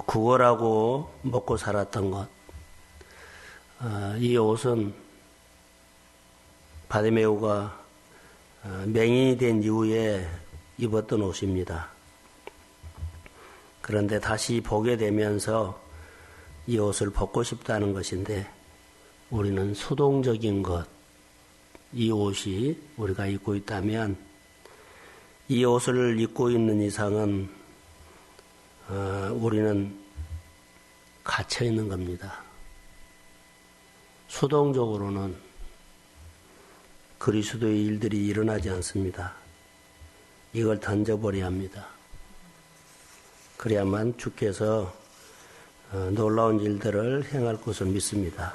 구걸하고 먹고 살았던 것. 이 옷은 바디메오가 맹인이 된 이후에 입었던 옷입니다. 그런데 다시 보게 되면서 이 옷을 벗고 싶다는 것인데 우리는 수동적인 것, 이 옷이 우리가 입고 있다면 이 옷을 입고 있는 이상은 우리는 갇혀 있는 겁니다. 수동적으로는 그리스도의 일들이 일어나지 않습니다. 이걸 던져버려야 합니다. 그래야만 주께서 놀라운 일들을 행할 것을 믿습니다.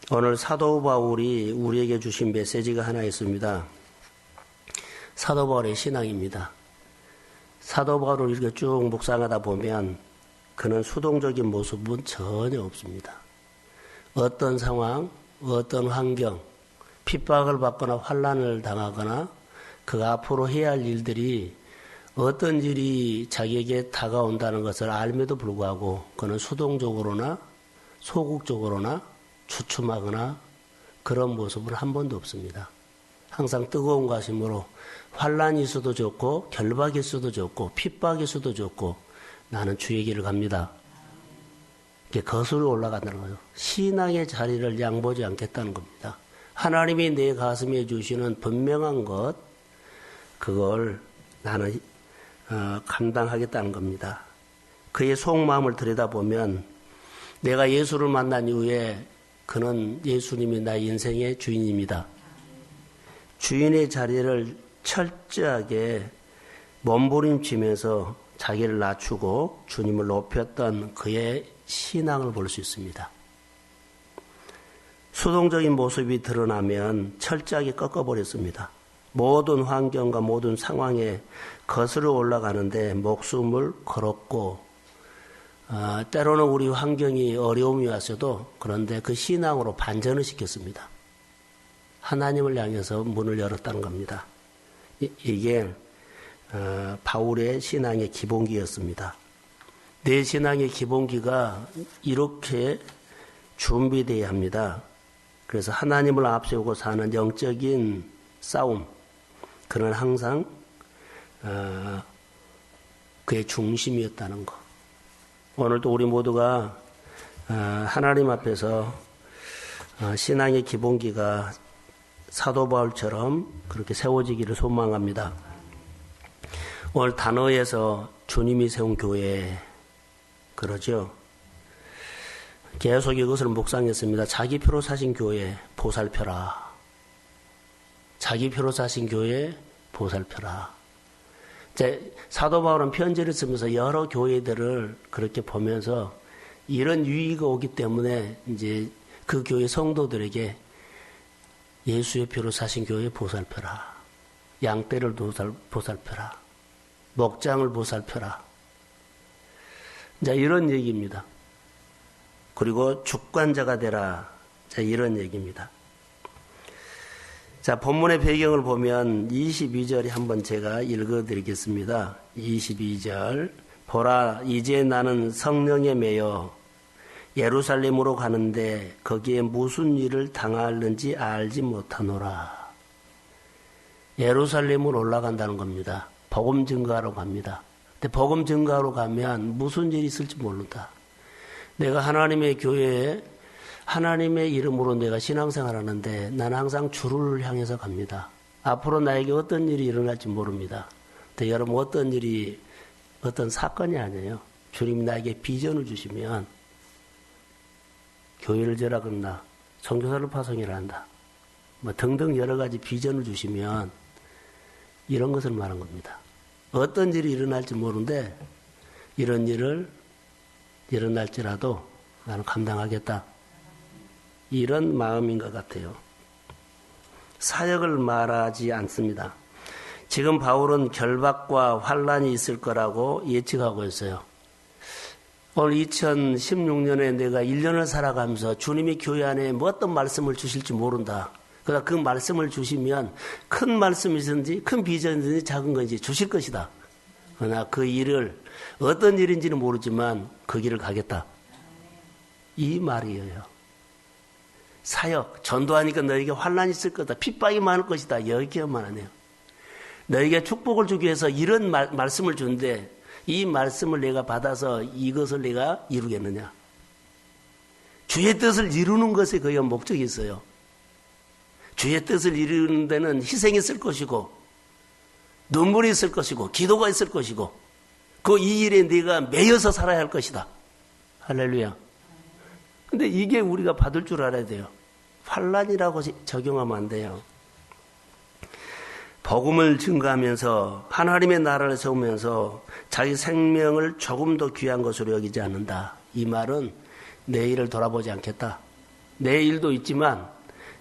오늘 사도 바울이 우리에게 주신 메시지가 하나 있습니다. 사도 바울의 신앙입니다. 사도 바울을 이렇게 쭉 묵상하다 보면 그는 수동적인 모습은 전혀 없습니다. 어떤 상황, 어떤 환경, 핍박을 받거나 환난을 당하거나 그가 앞으로 해야 할 일들이 어떤 일이 자기에게 다가온다는 것을 알면도 불구하고 그는 수동적으로나 소극적으로나 주춤하거나 그런 모습은 한 번도 없습니다. 항상 뜨거운 가슴으로 환난이 있어도 좋고 결박이 있어도 좋고 핍박이 있어도 좋고 나는 주의 길을 갑니다. 이게 거슬러 올라간다는 거예요. 신앙의 자리를 양보하지 않겠다는 겁니다. 하나님이 내 가슴에 주시는 분명한 것, 그걸 나는 감당하겠다는 겁니다. 그의 속마음을 들여다보면 내가 예수를 만난 이후에 그는 예수님이 나의 인생의 주인입니다. 주인의 자리를 철저하게 몸부림치면서 자기를 낮추고 주님을 높였던 그의 신앙을 볼 수 있습니다. 수동적인 모습이 드러나면 철저하게 꺾어버렸습니다. 모든 환경과 모든 상황에 거슬러 올라가는데 목숨을 걸었고 때로는 우리 환경이 어려움이 왔어도 그런데 그 신앙으로 반전을 시켰습니다. 하나님을 향해서 문을 열었다는 겁니다. 이게 바울의 신앙의 기본기였습니다. 내 신앙의 기본기가 이렇게 준비되어야 합니다. 그래서 하나님을 앞세우고 사는 영적인 싸움, 그는 항상 그의 중심이었다는 것. 오늘도 우리 모두가 하나님 앞에서 신앙의 기본기가 사도 바울처럼 그렇게 세워지기를 소망합니다. 오늘 단어에서 주님이 세운 교회 그러죠. 계속 이것을 묵상했습니다. 자기 표로 사신 교회 보살펴라. 자기 표로 사신 교회 보살펴라. 이제 사도 바울은 편지를 쓰면서 여러 교회들을 그렇게 보면서 이런 위기가 오기 때문에 이제 그 교회 성도들에게 예수의 표로 사신 교회 보살펴라. 양떼를 보살펴라. 목장을 보살펴라. 자, 이런 얘기입니다. 그리고 주관자가 되라. 자, 이런 얘기입니다. 자, 본문의 배경을 보면 22절이 한번 제가 읽어드리겠습니다. 22절. 보라, 이제 나는 성령에 매여 예루살렘으로 가는데 거기에 무슨 일을 당할는지 알지 못하노라. 예루살렘으로 올라간다는 겁니다. 복음 증거하러 갑니다. 근데 복음 증거하러 가면 무슨 일이 있을지 모른다. 내가 하나님의 교회에 하나님의 이름으로 내가 신앙생활 하는데 나는 항상 주를 향해서 갑니다. 앞으로 나에게 어떤 일이 일어날지 모릅니다. 근데 여러분 어떤 일이 어떤 사건이 아니에요. 주님이 나에게 비전을 주시면 교회를 절하건다. 선교사를 파송이라 한다. 뭐 등등 여러 가지 비전을 주시면 이런 것을 말한 겁니다. 어떤 일이 일어날지 모르는데 이런 일을 일어날지라도 나는 감당하겠다. 이런 마음인 것 같아요. 사역을 말하지 않습니다. 지금 바울은 결박과 환난이 있을 거라고 예측하고 있어요. 오늘 2016년에 내가 1년을 살아가면서 주님이 교회 안에 뭐 어떤 말씀을 주실지 모른다. 그러나 그 말씀을 주시면 큰 말씀이든지 큰 비전이든지 작은 건지 주실 것이다. 그러나 그 일을 어떤 일인지는 모르지만 그 길을 가겠다. 이 말이에요. 사역, 전도하니까 너에게 환난이 있을 거다. 핍박이 많을 것이다. 여기에만 하네요. 너에게 축복을 주기 위해서 이런 말씀을 주는데 이 말씀을 내가 받아서 이것을 내가 이루겠느냐. 주의 뜻을 이루는 것에 거의 목적이 있어요. 주의 뜻을 이루는 데는 희생이 있을 것이고 눈물이 있을 것이고 기도가 있을 것이고 그 이 일에 네가 매여서 살아야 할 것이다. 할렐루야. 근데 이게 우리가 받을 줄 알아야 돼요. 환난이라고 적용하면 안 돼요. 복음을 증거하면서 하나님의 나라를 세우면서 자기 생명을 조금 더 귀한 것으로 여기지 않는다. 이 말은 내일을 돌아보지 않겠다. 내일도 있지만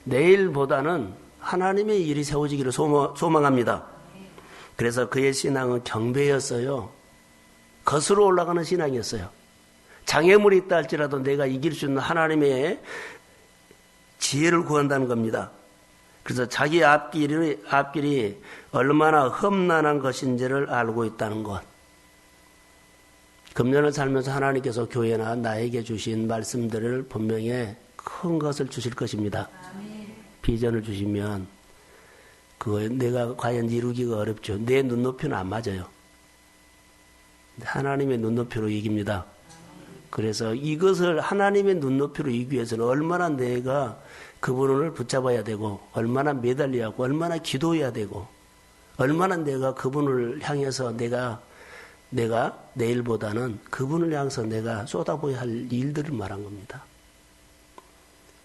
내일보다는 하나님의 일이 세워지기를 소망합니다. 그래서 그의 신앙은 경배였어요. 거슬러 올라가는 신앙이었어요. 장애물이 있다 할지라도 내가 이길 수 있는 하나님의 지혜를 구한다는 겁니다. 그래서 자기 앞길이 얼마나 험난한 것인지를 알고 있다는 것. 금년을 살면서 하나님께서 교회나 나에게 주신 말씀들을 분명히 큰 것을 주실 것입니다. 비전을 주시면 그거 내가 과연 이루기가 어렵죠. 내 눈높이는 안 맞아요. 하나님의 눈높이로 이깁니다. 그래서 이것을 하나님의 눈높이로 이기기 위해서는 얼마나 내가 그분을 붙잡아야 되고 얼마나 매달려야 하고 얼마나 기도해야 되고 얼마나 내가 그분을 향해서 내가 내일보다는 그분을 향해서 내가 쏟아부어야 할 일들을 말한 겁니다.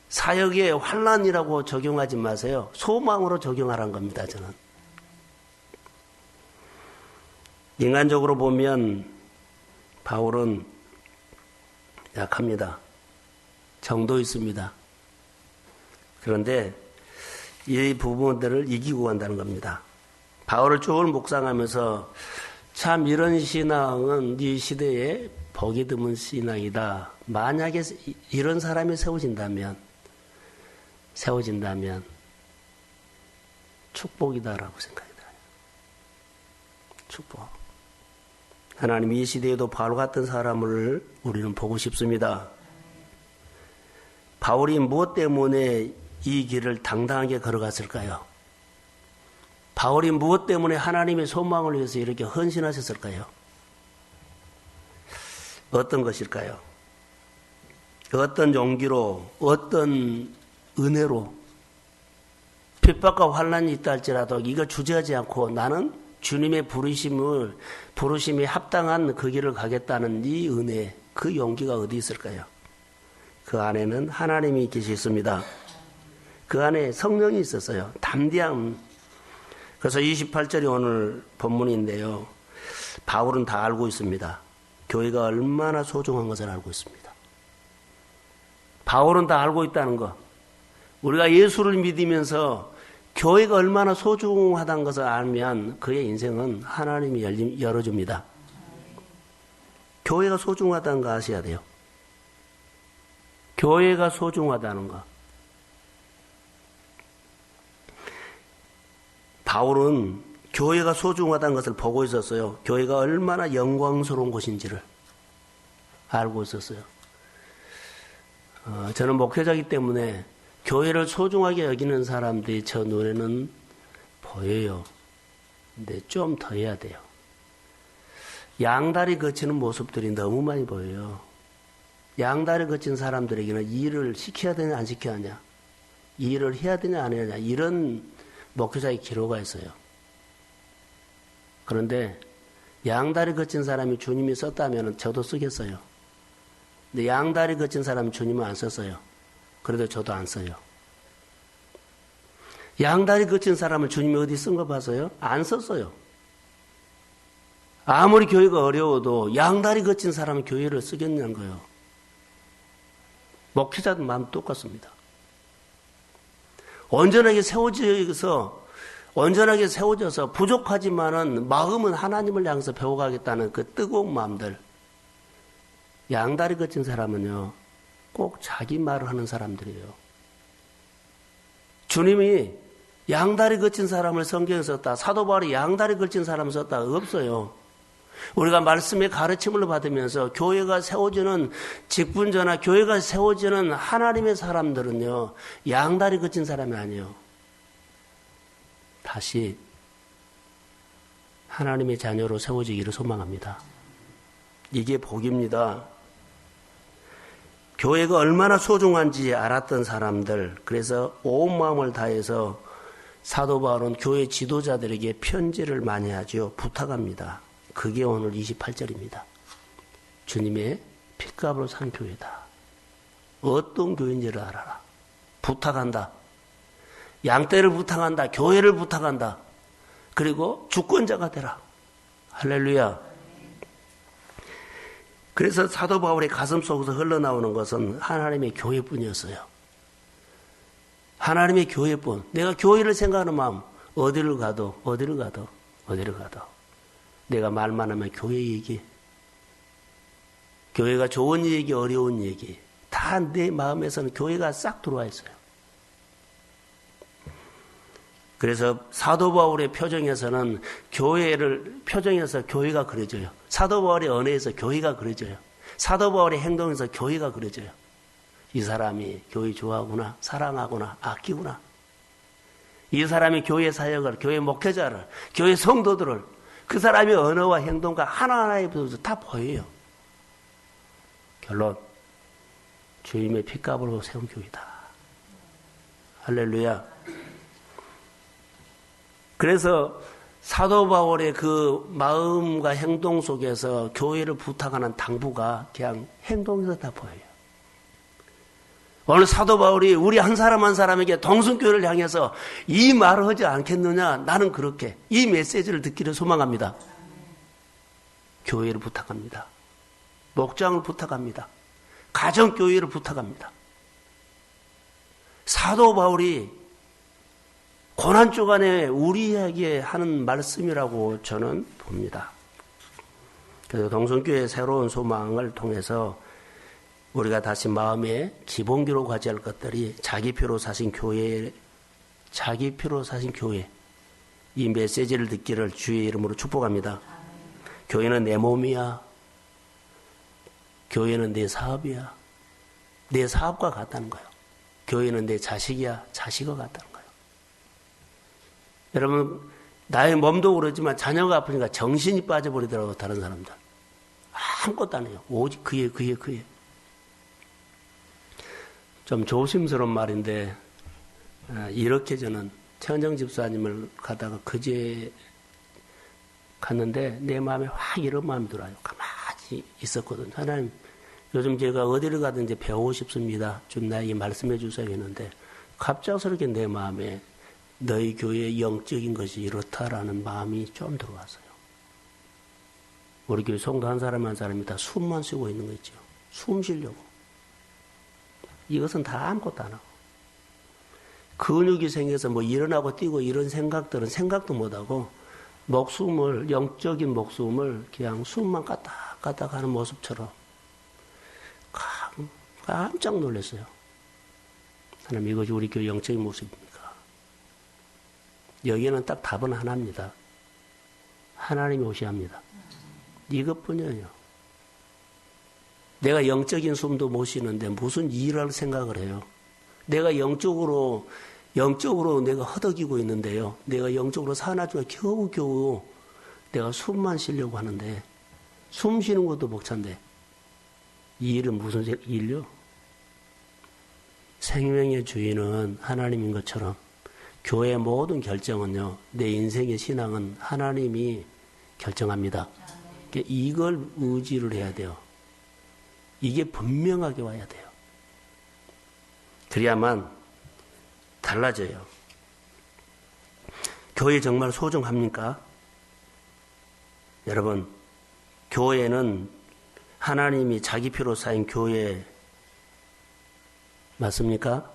사역에 환난이라고 적용하지 마세요. 소망으로 적용하라는 겁니다. 저는. 인간적으로 보면 바울은 약합니다. 정도 있습니다. 그런데 이 부분들을 이기고 간다는 겁니다. 바울을 쭉 묵상하면서 참 이런 신앙은 이 시대에 보기 드문 신앙이다. 만약에 이런 사람이 세워진다면 축복이다라고 생각이 들어요. 축복. 하나님 이 시대에도 바울 같은 사람을 우리는 보고 싶습니다. 바울이 무엇 때문에 이 길을 당당하게 걸어갔을까요? 바울이 무엇 때문에 하나님의 소망을 위해서 이렇게 헌신하셨을까요? 어떤 것일까요? 어떤 용기로, 어떤 은혜로 핍박과 환난이 있다 할지라도 이걸 주저하지 않고 나는 주님의 부르심에 합당한 그 길을 가겠다는 이 은혜, 그 용기가 어디 있을까요? 그 안에는 하나님이 계셨습니다. 그 안에 성령이 있었어요. 담대함. 그래서 28절이 오늘 본문인데요. 바울은 다 알고 있습니다. 교회가 얼마나 소중한 것을 알고 있습니다. 바울은 다 알고 있다는 것. 우리가 예수를 믿으면서 교회가 얼마나 소중하다는 것을 알면 그의 인생은 하나님이 열어줍니다. 교회가 소중하다는 거 아셔야 돼요. 교회가 소중하다는 거. 바울은 교회가 소중하다는 것을 보고 있었어요. 교회가 얼마나 영광스러운 곳인지를 알고 있었어요. 저는 목회자이기 때문에 교회를 소중하게 여기는 사람들이 저 눈에는 보여요. 근데 좀 더 해야 돼요. 양다리 거치는 모습들이 너무 많이 보여요. 양다리 거친 사람들에게는 이 일을 시켜야 되냐 안 시켜야 하냐, 이 일을 해야 되냐 안 해야 하냐, 이런 목회자의 기로가 있어요. 그런데 양다리 거친 사람이 주님이 썼다면 저도 쓰겠어요. 근데 양다리 거친 사람이 주님은 안 썼어요. 그래도 저도 안 써요. 양다리 거친 사람을 주님이 어디 쓴 거 봤어요? 안 썼어요. 아무리 교회가 어려워도 양다리 거친 사람은 교회를 쓰겠냐는 거예요. 목회자도 마음 똑같습니다. 온전하게 세워져서 부족하지만은 마음은 하나님을 향해서 배워가겠다는 그 뜨거운 마음들. 양다리 거친 사람은요, 꼭 자기 말을 하는 사람들이에요. 주님이 양다리 거친 사람을 성경에 썼다, 사도 바울이 양다리 걸친 사람을 썼다, 없어요. 우리가 말씀의 가르침을 받으면서 교회가 세워지는 직분자나 교회가 세워지는 하나님의 사람들은요, 양다리 그친 사람이 아니에요. 다시 하나님의 자녀로 세워지기를 소망합니다. 이게 복입니다. 교회가 얼마나 소중한지 알았던 사람들, 그래서 온 마음을 다해서 사도 바울은 교회 지도자들에게 편지를 많이 하죠. 부탁합니다. 그게 오늘 28절입니다. 주님의 핏값으로 산 교회다. 어떤 교회인지를 알아라. 부탁한다. 양떼를 부탁한다. 교회를 부탁한다. 그리고 주권자가 되라. 할렐루야. 그래서 사도 바울의 가슴 속에서 흘러나오는 것은 하나님의 교회뿐이었어요. 하나님의 교회뿐. 내가 교회를 생각하는 마음, 어디를 가도 내가 말만 하면 교회 얘기, 교회가 좋은 얘기, 어려운 얘기, 다 내 마음에서는 교회가 싹 들어와 있어요. 그래서 사도 바울의 표정에서는 표정에서 교회가 그려져요. 사도 바울의 언어에서 교회가 그려져요. 사도 바울의 행동에서 교회가 그려져요. 이 사람이 교회 좋아하구나, 사랑하구나, 아끼구나. 이 사람이 교회 사역을, 교회 목회자를, 교회 성도들을, 그 사람의 언어와 행동과 하나하나에서 다 보여요. 결론, 주님의 핏값으로 세운 교회다. 할렐루야. 그래서 사도 바울의 그 마음과 행동 속에서 교회를 부탁하는 당부가 그냥 행동에서 다 보여요. 오늘 사도 바울이 우리 한 사람 한 사람에게 동성교회를 향해서 이 말을 하지 않겠느냐? 나는 그렇게 이 메시지를 듣기를 소망합니다. 교회를 부탁합니다. 목장을 부탁합니다. 가정교회를 부탁합니다. 사도 바울이 고난 주간에 우리에게 하는 말씀이라고 저는 봅니다. 그래서 동성교회의 새로운 소망을 통해서 우리가 다시 마음에 기본기로 가져야 할 것들이 자기 피로 사신 교회, 이 메시지를 듣기를 주의 이름으로 축복합니다. 교회는 내 몸이야. 교회는 내 사업이야. 내 사업과 같다는 거예요. 교회는 내 자식이야. 자식과 같다는 거예요. 여러분, 나의 몸도 그러지만 자녀가 아프니까 정신이 빠져버리더라고요. 다른 사람들. 아무것도 안 해요. 오직 그의. 좀 조심스러운 말인데, 이렇게 저는 최은정 집사님을 가다가 그제 갔는데 내 마음에 확 이런 마음이 들어요. 가만히 있었거든요. 하나님, 요즘 제가 어디를 가든지 배우고 싶습니다. 좀 나에게 말씀해 주세요 했는데 갑작스럽게 내 마음에 너희 교회의 영적인 것이 이렇다라는 마음이 좀 들어왔어요. 우리 교회 성도 한 사람 한 사람이 다 숨만 쉬고 있는 거 있죠. 숨 쉬려고. 이것은 다 아무것도 안 하고. 근육이 생겨서 뭐 일어나고 뛰고 이런 생각들은 생각도 못하고 영적인 목숨을 그냥 숨만 까딱까딱 하는 모습처럼 깜짝 놀랐어요. 하나님, 이것이 우리 교회 영적인 모습입니까? 여기에는 딱 답은 하나입니다. 하나님이 오셔야 합니다. 이것뿐이에요. 내가 영적인 숨도 못 쉬는데 무슨 일을 생각을 해요. 내가 영적으로 내가 허덕이고 있는데요. 내가 영적으로 사나지가 겨우겨우 내가 숨만 쉬려고 하는데 숨 쉬는 것도 벅찬데 이 일은 무슨 일이요? 생명의 주인은 하나님인 것처럼 교회의 모든 결정은요. 내 인생의 신앙은 하나님이 결정합니다. 이걸 의지를 해야 돼요. 이게 분명하게 와야 돼요. 그래야만 달라져요. 교회 정말 소중합니까? 여러분, 교회는 하나님이 자기 피로 쌓인 교회 맞습니까?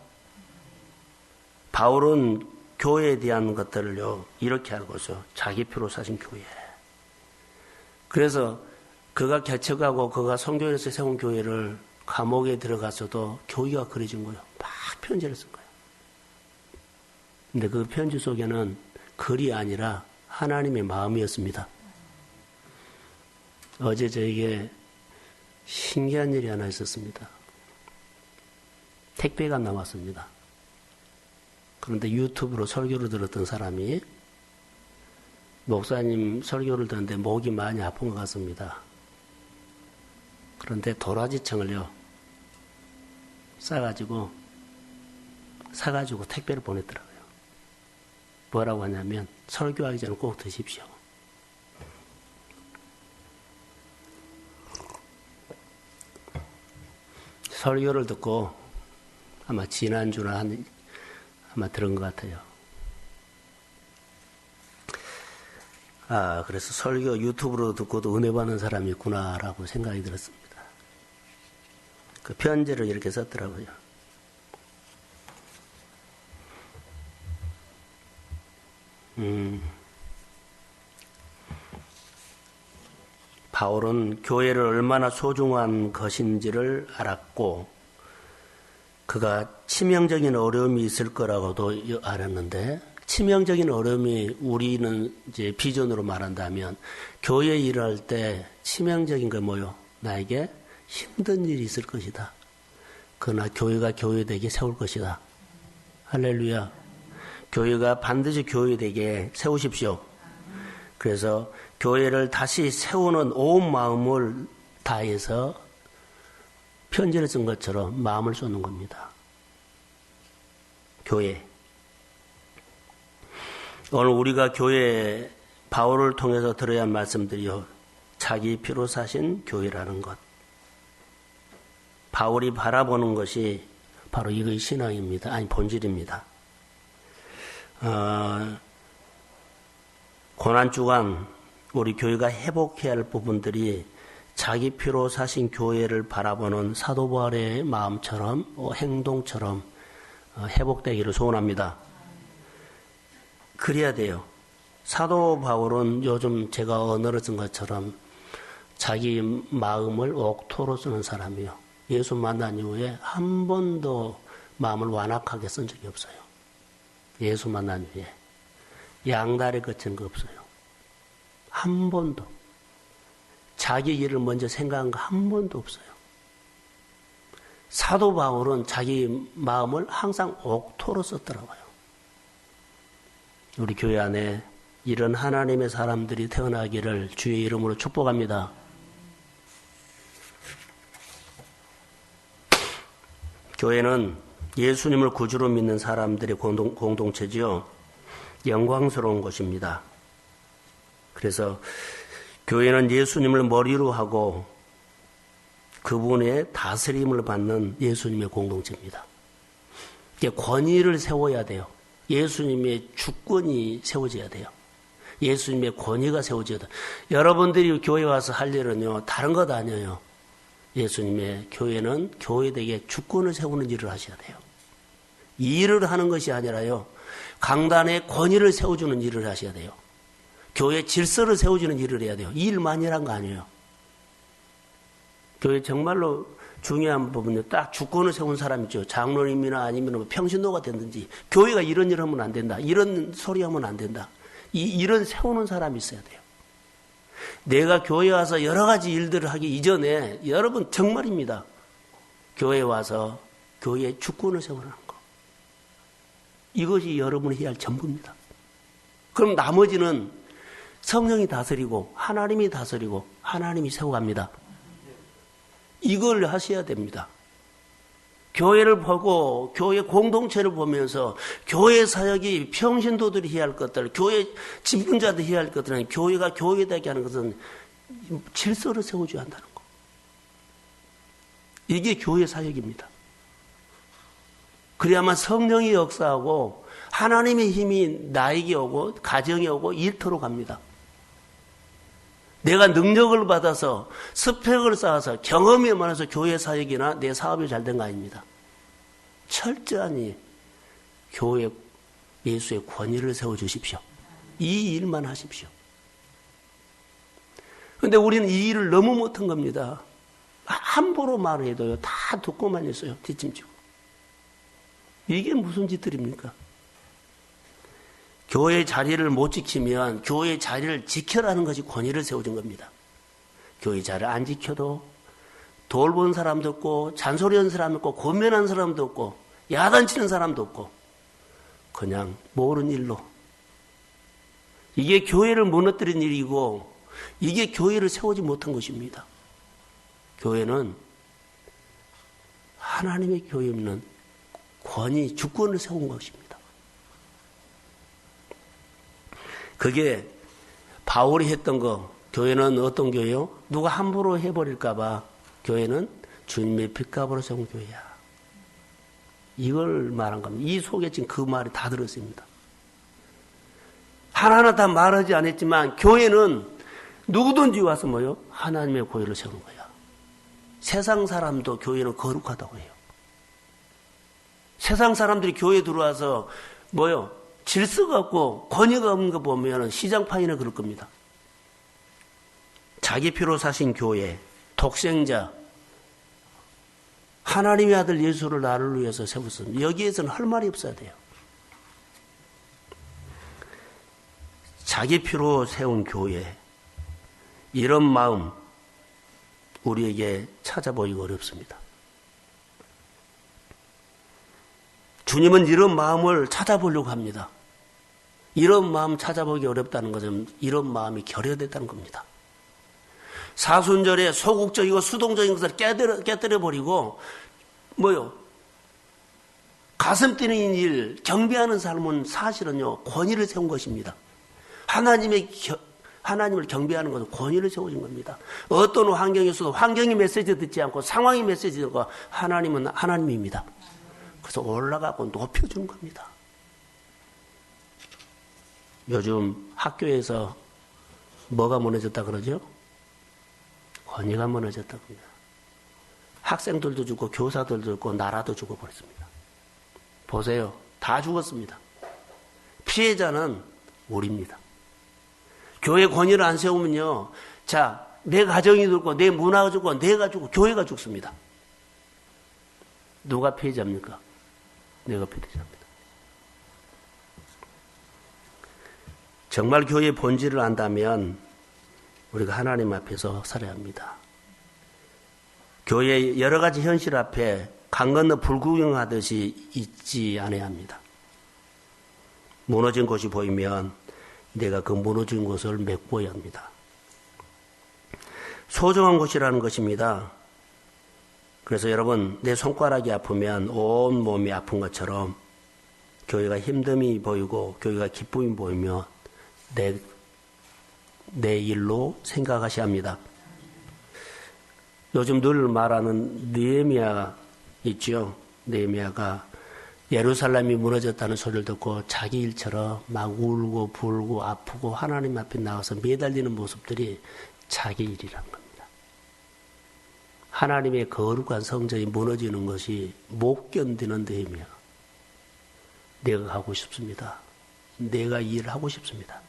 바울은 교회에 대한 것들을요 이렇게 알고 있어요. 자기 피로 사신 교회. 그래서 그가 개척하고 그가 성교에서 세운 교회를 감옥에 들어가서도 교회가 그려진 거예요. 막 편지를 쓴 거예요. 근데 그 편지 속에는 글이 아니라 하나님의 마음이었습니다. 어제 저에게 신기한 일이 하나 있었습니다. 택배가 나왔습니다. 그런데 유튜브로 설교를 들었던 사람이 목사님 설교를 듣는데 목이 많이 아픈 것 같습니다. 그런데 도라지청을요 사가지고 택배를 보냈더라고요. 뭐라고 하냐면 설교하기 전에 꼭 드십시오. 설교를 듣고 아마 지난주나 아마 들은 것 같아요. 그래서 설교 유튜브로 듣고도 은혜 받는 사람이 있구나라고 생각이 들었습니다. 그 편지를 이렇게 썼더라고요. 바울은 교회를 얼마나 소중한 것인지를 알았고 그가 치명적인 어려움이 있을 거라고도 알았는데 치명적인 어려움이 우리는 이제 비전으로 말한다면 교회 일을 할 때 치명적인 게 뭐요? 나에게 힘든 일이 있을 것이다. 그러나 교회가 교회되게 세울 것이다. 할렐루야. 교회가 반드시 교회되게 세우십시오. 그래서 교회를 다시 세우는 온 마음을 다해서 편지를 쓴 것처럼 마음을 쏟는 겁니다. 교회. 오늘 우리가 교회 바울을 통해서 들어야 할 말씀들이요. 자기 피로 사신 교회라는 것. 바울이 바라보는 것이 바로 이것이 신앙입니다. 아니 본질입니다. 고난주간 우리 교회가 회복해야 할 부분들이 자기 피로 사신 교회를 바라보는 사도 바울의 마음처럼 행동처럼 회복되기를 소원합니다. 그래야 돼요. 사도 바울은 요즘 제가 언어를 쓴 것처럼 자기 마음을 옥토로 쓰는 사람이요. 예수 만난 이후에 한 번도 마음을 완악하게 쓴 적이 없어요. 예수 만난 이후에 양다리 거친 거 없어요. 한 번도. 자기 일을 먼저 생각한 거 한 번도 없어요. 사도 바울은 자기 마음을 항상 옥토로 썼더라고요. 우리 교회 안에 이런 하나님의 사람들이 태어나기를 주의 이름으로 축복합니다. 교회는 예수님을 구주로 믿는 사람들의 공동체지요. 영광스러운 곳입니다. 그래서 교회는 예수님을 머리로 하고 그분의 다스림을 받는 예수님의 공동체입니다. 권위를 세워야 돼요. 예수님의 주권이 세워져야 돼요. 예수님의 권위가 세워져야 돼요. 여러분들이 교회 와서 할 일은요, 다른 것 아니에요. 예수님의 교회는 교회되게 주권을 세우는 일을 하셔야 돼요. 이 일을 하는 것이 아니라요, 강단의 권위를 세워주는 일을 하셔야 돼요. 교회 질서를 세워주는 일을 해야 돼요. 이 일만이란 거 아니에요. 교회 정말로 중요한 부분은 딱 주권을 세운 사람 있죠. 장로님이나 아니면 평신도가 됐든지 교회가 이런 일 하면 안 된다. 이런 소리 하면 안 된다. 이런 세우는 사람이 있어야 돼요. 내가 교회에 와서 여러 가지 일들을 하기 이전에 여러분 정말입니다. 교회에 와서 교회의 주권을 세우라는 거. 이것이 여러분이 해야 할 전부입니다. 그럼 나머지는 성령이 다스리고 하나님이 다스리고 하나님이 세워갑니다. 이걸 하셔야 됩니다. 교회를 보고 교회 공동체를 보면서 교회 사역이 평신도들이 해야 할 것들, 교회 집권자들이 해야 할 것들은 교회가 교회되게 하는 것은 질서를 세워줘야 한다는 거. 이게 교회 사역입니다. 그래야만 성령이 역사하고 하나님의 힘이 나에게 오고 가정에 오고 일터로 갑니다. 내가 능력을 받아서 스펙을 쌓아서 경험이 많아서 교회 사역이나 내 사업이 잘 된 거 아닙니다. 철저히 교회 예수의 권위를 세워주십시오. 이 일만 하십시오. 그런데 우리는 이 일을 너무 못한 겁니다. 함부로 말해도요, 다 듣고만 있어요. 뒷짐지고. 이게 무슨 짓들입니까? 교회 자리를 못 지키면 교회 자리를 지켜라는 것이 권위를 세워준 겁니다. 교회 자리를 안 지켜도 돌본 사람도 없고 잔소리하는 사람도 없고 권면하는 사람도 없고 야단치는 사람도 없고 그냥 모르는 일로 이게 교회를 무너뜨린 일이고 이게 교회를 세우지 못한 것입니다. 교회는 하나님의 교회는 권위, 주권을 세운 것입니다. 그게 바울이 했던 거, 교회는 어떤 교회요? 누가 함부로 해버릴까봐 교회는 주님의 핏값으로 세운 교회야. 이걸 말한 겁니다. 이 속에 지금 그 말이 다 들었습니다. 하나하나 다 말하지 않았지만 교회는 누구든지 와서 뭐요? 하나님의 교회를 세우는 거야. 세상 사람도 교회는 거룩하다고 해요. 세상 사람들이 교회에 들어와서 뭐요? 질서가 없고 권위가 없는 거 보면 시장파이나 그럴 겁니다. 자기 피로 사신 교회, 독생자, 하나님의 아들 예수를 나를 위해서 세웠습니다. 여기에서는 할 말이 없어야 돼요. 자기 피로 세운 교회, 이런 마음 우리에게 찾아보기가 어렵습니다. 주님은 이런 마음을 찾아보려고 합니다. 이런 마음 찾아보기 어렵다는 것은 이런 마음이 결여됐다는 겁니다. 사순절에 소극적이고 수동적인 것을 깨뜨려버리고 뭐요? 가슴 뛰는 일, 경배하는 삶은 사실은요 권위를 세운 것입니다. 하나님을 경배하는 것은 권위를 세워준 겁니다. 어떤 환경에서도 환경이 메시지 듣지 않고 상황이 메시지 듣고 하나님은 하나님입니다. 그래서 올라가고 높여주는 겁니다. 요즘 학교에서 뭐가 무너졌다 그러죠? 권위가 무너졌다고 합니다. 학생들도 죽고 교사들도 죽고 나라도 죽어버렸습니다. 보세요. 다 죽었습니다. 피해자는 우리입니다. 교회 권위를 안 세우면요. 자, 내 가정이 죽고 내 문화가 죽고 내가 죽고 교회가 죽습니다. 누가 피해자입니까? 내가 피해자입니다. 정말 교회의 본질을 안다면 우리가 하나님 앞에서 살아야 합니다. 교회의 여러 가지 현실 앞에 강 건너 불구경하듯이 있지 않아야 합니다. 무너진 곳이 보이면 내가 그 무너진 곳을 메꿔야 합니다. 소중한 곳이라는 것입니다. 그래서 여러분, 내 손가락이 아프면 온 몸이 아픈 것처럼 교회가 힘듦이 보이고 교회가 기쁨이 보이면 내 일로 생각하셔야 합니다. 요즘 늘 말하는 느헤미야 있죠. 느헤미야가 예루살렘이 무너졌다는 소리를 듣고 자기 일처럼 막 울고 불고 아프고 하나님 앞에 나와서 매달리는 모습들이 자기 일이란 겁니다. 하나님의 거룩한 성전이 무너지는 것이 못 견디는 느헤미야. 내가 가고 싶습니다. 내가 이 일을 하고 싶습니다.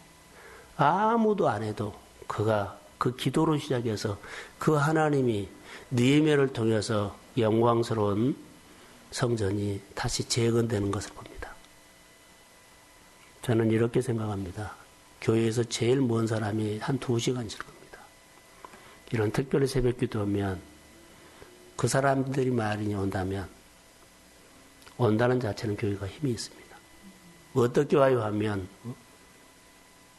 아무도 안 해도 그가 그 기도로 시작해서 그 하나님이 느헤미야를 통해서 영광스러운 성전이 다시 재건되는 것을 봅니다. 저는 이렇게 생각합니다. 교회에서 제일 먼 사람이 한 2시간씩 겁니다. 이런 특별히 새벽 기도하면 그 사람들이 많이 온다면 온다는 자체는 교회가 힘이 있습니다. 어떻게 와요 하면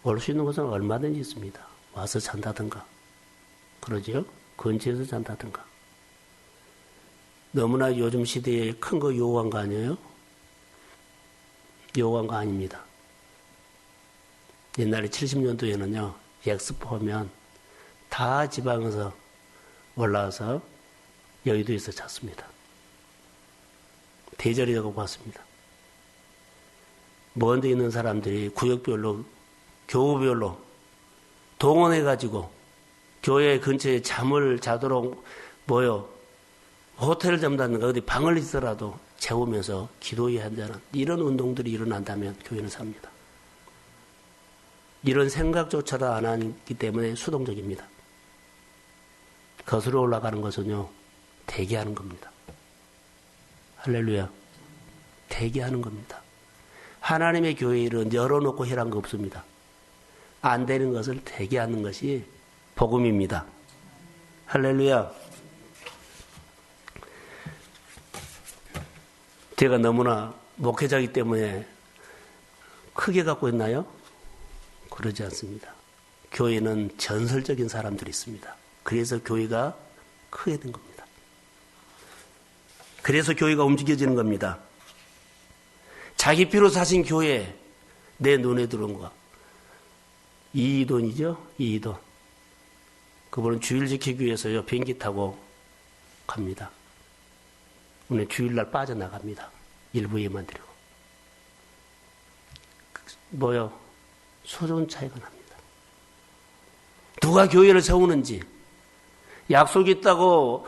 올 수 있는 곳은 얼마든지 있습니다. 와서 잔다든가 그러죠? 근처에서 잔다든가. 너무나 요즘 시대에 큰 거 요구한 거 아니에요? 요구한 거 아닙니다. 옛날에 70년도에는요, 엑스포 하면 다 지방에서 올라와서 여의도에서 잤습니다. 대절이라고 봤습니다. 먼 데 있는 사람들이 구역별로, 교우별로 동원해가지고 교회 근처에 잠을 자도록 모여 호텔을 잡는다든가 어디 방을 있더라도 재우면서 기도해야 한다는 이런 운동들이 일어난다면 교회는 삽니다. 이런 생각조차도 안 하기 때문에 수동적입니다. 거슬러 올라가는 것은요, 대기하는 겁니다. 할렐루야. 대기하는 겁니다. 하나님의 교회 일은 열어놓고 해란 거 없습니다. 안 되는 것을 대기하는 것이 복음입니다. 할렐루야. 제가 너무나 목회자이기 때문에 크게 갖고 있나요? 그러지 않습니다. 교회는 전설적인 사람들이 있습니다. 그래서 교회가 크게 된 겁니다. 그래서 교회가 움직여지는 겁니다. 자기 피로 사신 교회, 내 눈에 들어온 거. 이이돈이죠? 이이돈. 그분은 주일 지키기 위해서요, 비행기 타고 갑니다. 오늘 주일날 빠져나갑니다. 일부 예만 드리고. 뭐요? 소존 차이가 납니다. 누가 교회를 세우는지, 약속이 있다고,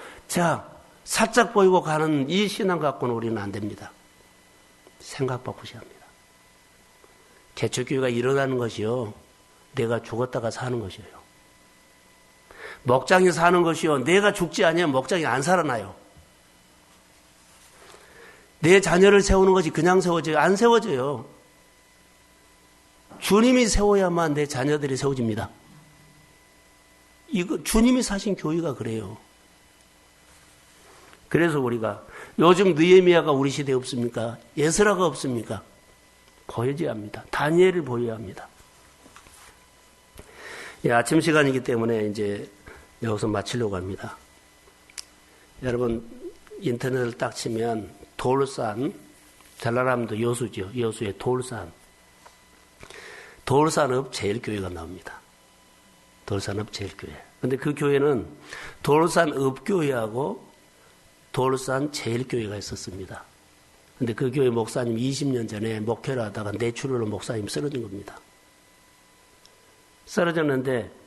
살짝 보이고 가는 이 신앙 갖고는 우리는 안 됩니다. 생각 바꾸셔야 합니다. 개척교회가 일어나는 것이요, 내가 죽었다가 사는 것이에요. 목장이 사는 것이요, 내가 죽지 아니하면 목장이 안 살아나요. 내 자녀를 세우는 것이 그냥 세워져요? 안 세워져요. 주님이 세워야만 내 자녀들이 세워집니다. 이거 주님이 사신 교회가 그래요. 그래서 우리가 요즘 느헤미야가 우리 시대에 없습니까? 에스라가 없습니까? 보여줘야 합니다. 다니엘을 보여야 합니다. 예, 아침 시간이기 때문에 이제 여기서 마치려고 합니다. 여러분 인터넷을 딱 치면 돌산, 전라남도 여수죠. 여수의 돌산읍 제일교회가 나옵니다. 돌산읍 제일교회. 근데 그 교회는 돌산읍교회하고 돌산 제일교회가 있었습니다. 근데 그 교회 목사님 20년 전에 목회를 하다가 뇌출혈로 목사님 쓰러진 겁니다. 쓰러졌는데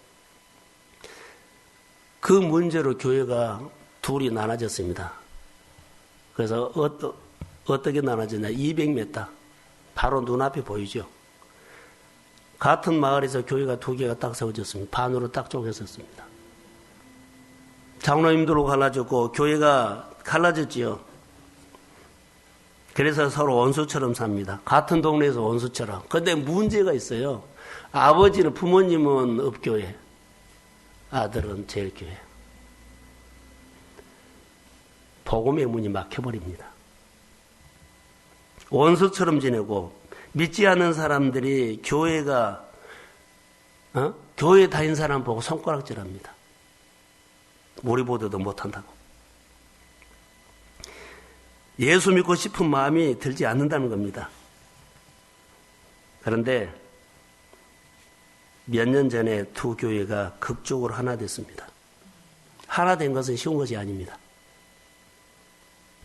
그 문제로 교회가 둘이 나눠졌습니다. 그래서 어떻게 나눠졌냐? 200m. 바로 눈앞에 보이죠? 같은 마을에서 교회가 두 개가 딱 세워졌습니다. 반으로 딱 쪼개졌습니다. 장로님들로 갈라졌고 교회가 갈라졌지요. 그래서 서로 원수처럼 삽니다. 같은 동네에서 원수처럼. 그런데 문제가 있어요. 아버지는, 부모님은 읍교회, 아들은 제일교회. 복음의 문이 막혀버립니다. 원수처럼 지내고 믿지 않는 사람들이 교회에 다닌 사람 보고 손가락질합니다. 우리보다도 못한다고. 예수 믿고 싶은 마음이 들지 않는다는 겁니다. 그런데 몇 년 전에 두 교회가 극적으로 하나 됐습니다. 하나 된 것은 쉬운 것이 아닙니다.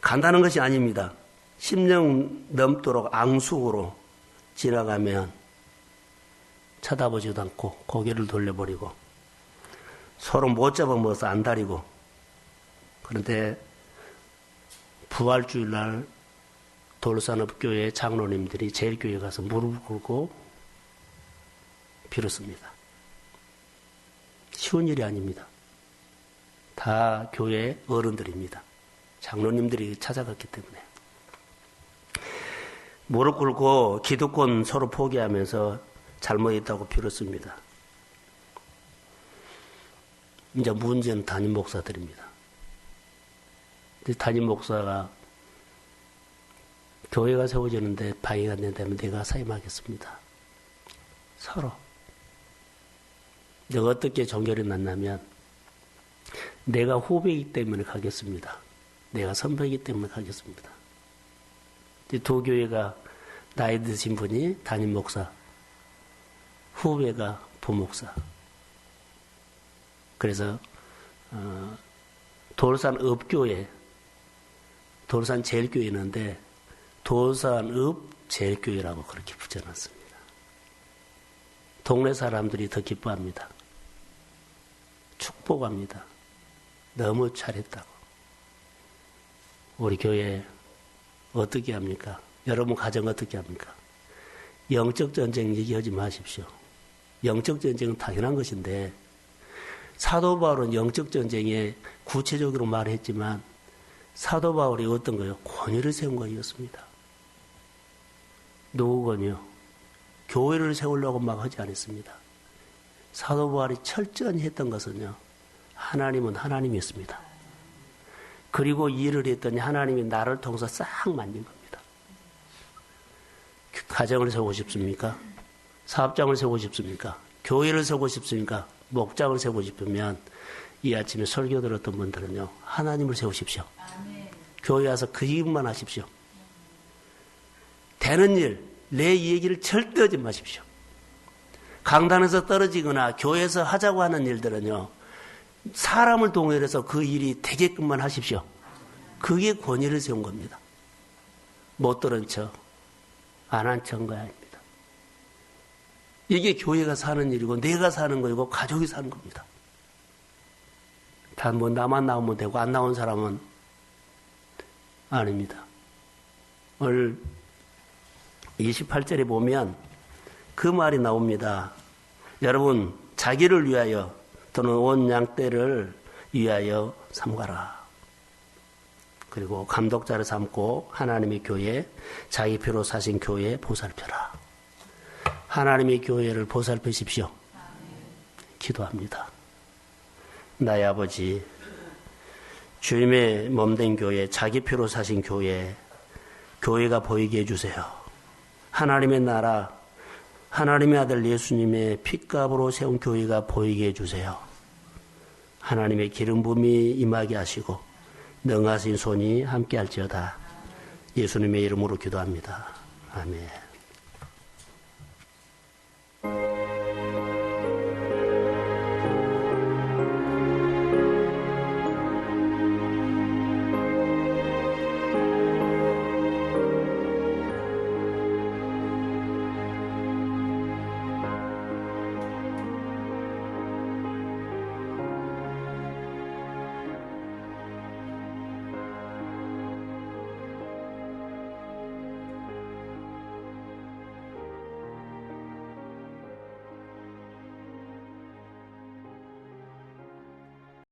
간단한 것이 아닙니다. 10년 넘도록 앙숙으로 지나가면 쳐다보지도 않고 고개를 돌려버리고 서로 못 잡아먹어서 안달이고. 그런데 부활주일날 돌산읍교회 장로님들이 제일교회 가서 무릎 꿇고 빌었습니다. 쉬운 일이 아닙니다. 다 교회 어른들입니다. 장로님들이 찾아갔기 때문에. 무릎 꿇고 기득권 서로 포기하면서 잘못했다고 빌었습니다. 이제 문제는 담임 목사들입니다. 담임 목사가 교회가 세워지는데 방해가 안 된다면 내가 사임하겠습니다. 서로. 내가 어떻게 종결이 났냐면 내가 후배이기 때문에 가겠습니다. 내가 선배이기 때문에 가겠습니다. 두 교회가 나이 드신 분이 담임 목사, 후배가 부목사. 그래서 돌산읍교회, 돌산 제일교회 있는데 돌산읍 제일교회라고 그렇게 붙여놨습니다. 동네 사람들이 더 기뻐합니다. 축복합니다. 너무 잘했다고. 우리 교회 어떻게 합니까? 여러분 가정 어떻게 합니까? 영적 전쟁 얘기하지 마십시오. 영적 전쟁은 당연한 것인데 사도 바울은 영적 전쟁에 구체적으로 말했지만 사도 바울이 어떤 거예요? 권위를 세운 거였습니다. 누구건요? 교회를 세우려고 막 하지 않았습니다. 사도 바울이 철저히 했던 것은요, 하나님은 하나님이었습니다. 그리고 일을 했더니 하나님이 나를 통해서 싹 만진 겁니다. 가정을 세우고 싶습니까? 사업장을 세우고 싶습니까? 교회를 세우고 싶습니까? 목장을 세우고 싶으면 이 아침에 설교 들었던 분들은요, 하나님을 세우십시오. 교회 와서 그 일만 하십시오. 되는 일, 내 얘기를 절대 하지 마십시오. 강단에서 떨어지거나 교회에서 하자고 하는 일들은요, 사람을 동원해서 그 일이 되게끔만 하십시오. 그게 권위를 세운 겁니다. 못 들은 척, 안 한 척한 거야 아닙니다. 이게 교회가 사는 일이고 내가 사는 거이고 가족이 사는 겁니다. 단 뭐 나만 나오면 되고 안 나온 사람은 아닙니다. 오늘 28절에 보면 그 말이 나옵니다. 여러분, 자기를 위하여 또는 온 양떼를 위하여 삼가라. 그리고 감독자를 삼고 하나님의 교회, 자기 피로 사신 교회에 보살펴라. 하나님의 교회를 보살피십시오. 기도합니다. 나의 아버지, 주님의 몸된 교회, 자기 피로 사신 교회, 교회가 보이게 해주세요. 하나님의 나라, 하나님의 아들 예수님의 핏값으로 세운 교회가 보이게 해주세요. 하나님의 기름 부음이 임하게 하시고 능하신 손이 함께 할지어다. 예수님의 이름으로 기도합니다. 아멘.